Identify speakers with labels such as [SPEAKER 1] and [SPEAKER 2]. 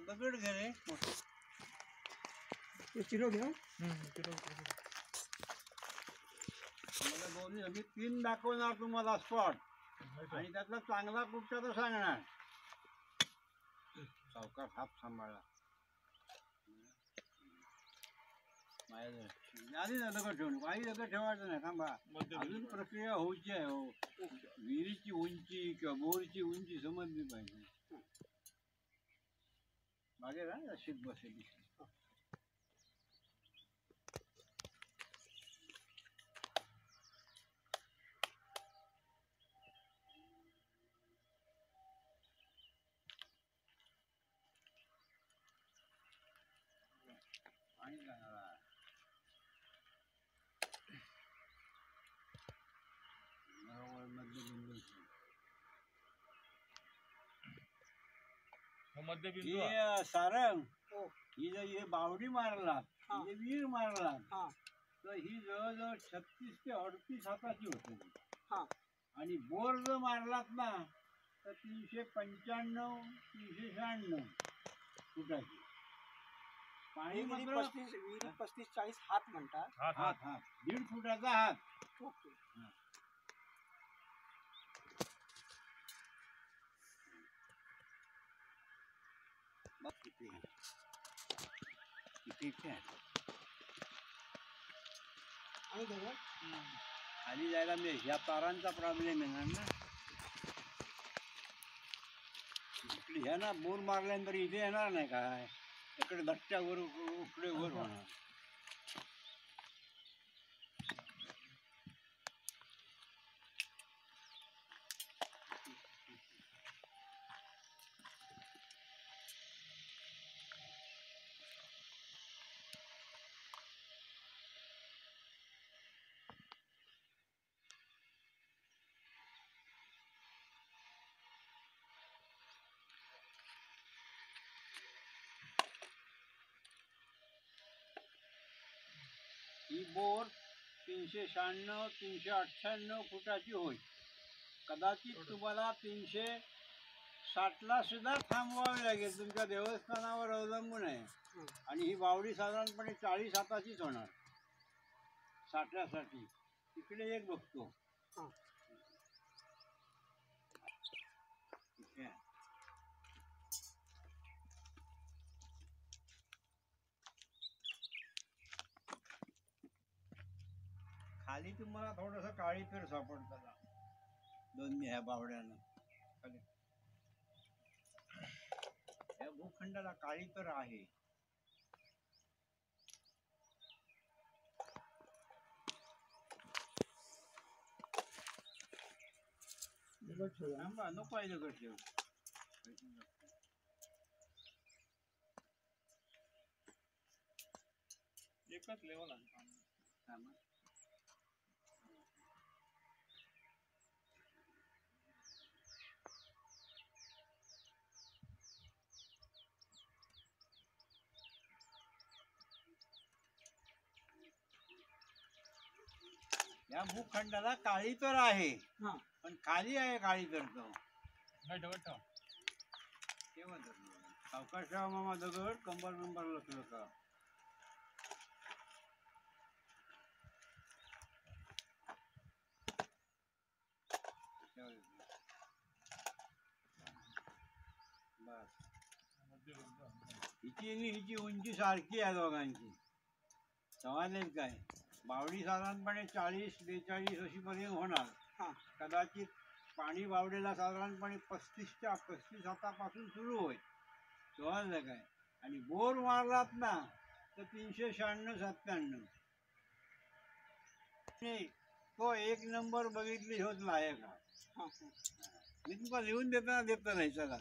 [SPEAKER 1] दगड घे रे
[SPEAKER 2] चिरो घ्या.
[SPEAKER 1] मला दोन्ही मी 3 दाखवणार तुम्हाला स्पॉट आणि त्यातला चांगला कुठचा तो सांगणार. सावकाश हात सांभाळा. आधी ना दगड ठेवून काही दगड ठेवायचं नाही. थांबा अजून प्रक्रिया होऊची आहे. हो विहिरीची उंची किंवा बोरची उंची समजली पाहिजे. मागे ना शीत बसेल. पाणी जाणार
[SPEAKER 2] मध्यबिंदू
[SPEAKER 1] सारंग. ही जर हे बावडी मारला विहीर मारला तर ही जवळजवळ 36 ते 38 हाताची होते. आणि बोर जर मारलात ना तर 395 396 फुटाची. पाणी मात्र
[SPEAKER 2] 35-40 हात म्हणतात.
[SPEAKER 1] हात 1.5 फुटाचा हात. खाली जायला मिळेल. ह्या तारांचा प्रॉब्लेम येणार ना. ह्या ना बोर मारल्यानंतर इथे येणार नाही काय. इकडे धट्ट्यावर उकडे वर होणार. ही बोर 396 398 फुटाची होईल. कदाचित तुम्हाला 360ला सुद्धा थांबवावे लागेल. तुमच्या देवस्थानावर अवलंबून आहे. आणि ही बावडी साधारणपणे 40 हाताचीच होणार. 60साठी तिकडे एक बघतो. खाली तुम्हाला थोडंसं काळीपेर सापडतं दोन्ही ह्या बावड्यानं. खाली ह्या भूखंडाला काळीपेर आहे. नको आहे दगड ठेव.
[SPEAKER 2] एकच लेवल आहे.
[SPEAKER 1] या भूखंडाला काळीपेर आहे. पण खाली आहे काळीपेर तो. सावकाश ठेवा मामा दगड. कंबर लचलं का. हिची उंची सारखी आहे दोघांची. समजलेच काय. बावडी साधारणपणे 40-42 अशी पर्यंत होणार. कदाचित पाणी बावडीला साधारणपणे 35 हातापासून सुरू होईल. समजलं काय. आणि बोर मारलात ना तर 396-97. तो 1 नंबर बघितली होत लायक. मी तुम्हाला लिहून देताना देत नाही. चला